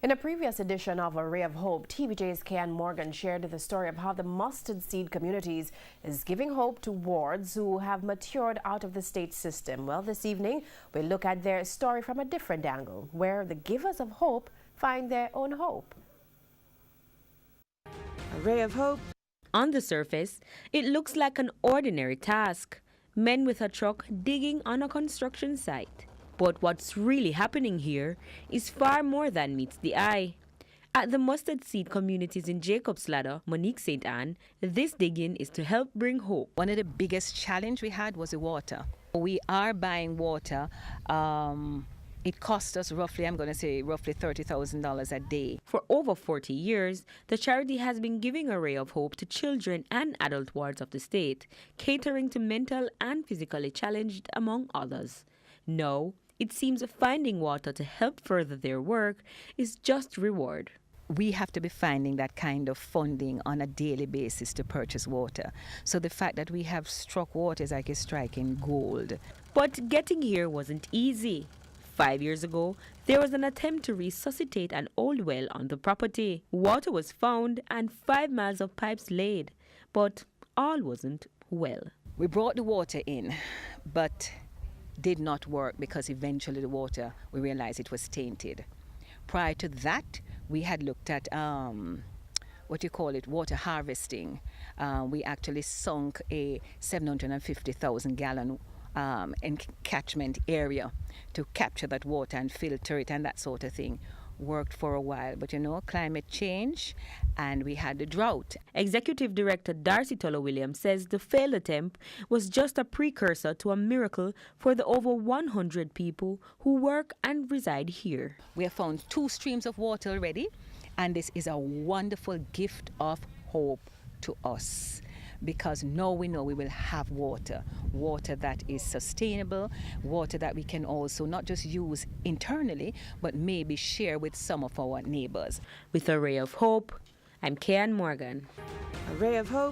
In a previous edition of A Ray of Hope, TVJ's Kian Morgan shared the story of how the mustard seed communities is giving hope to wards who have matured out of the state system. Well, this evening, we look at their story from a different angle, where the givers of hope find their own hope. A Ray of Hope. On the surface, it looks like an ordinary task. Men with a truck digging on a construction site. But what's really happening here is far more than meets the eye. At the mustard seed communities in Jacob's Ladder, Monique St. Anne, this digging is to help bring hope. One of the biggest challenge we had was the water. We are buying water. It cost us roughly $30,000 a day. For over 40 years, the charity has been giving a ray of hope to children and adult wards of the state, catering to mental and physically challenged, among others. Now, it seems finding water to help further their work is just reward. We have to be finding that kind of funding on a daily basis to purchase water. So the fact that we have struck water is like a striking gold. But getting here wasn't easy. 5 years ago, there was an attempt to resuscitate an old well on the property. Water was found and 5 miles of pipes laid, but all wasn't well. We brought the water in, but did not work because eventually the water, we realized it was tainted. Prior to that, we had looked at water harvesting. We actually sunk a 750,000 gallon catchment area to capture that water and filter it and that sort of thing. Worked for a while, but climate change, and we had the drought. Executive Director Darcy Toller Williams says the failed attempt was just a precursor to a miracle for the over 100 people who work and reside here. We have found 2 streams of water already, and this is a wonderful gift of hope to us. Because now we know we will have water that is sustainable, water that we can also not just use internally, but maybe share with some of our neighbors. With A Ray of Hope, I'm Kian Morgan. A Ray of Hope.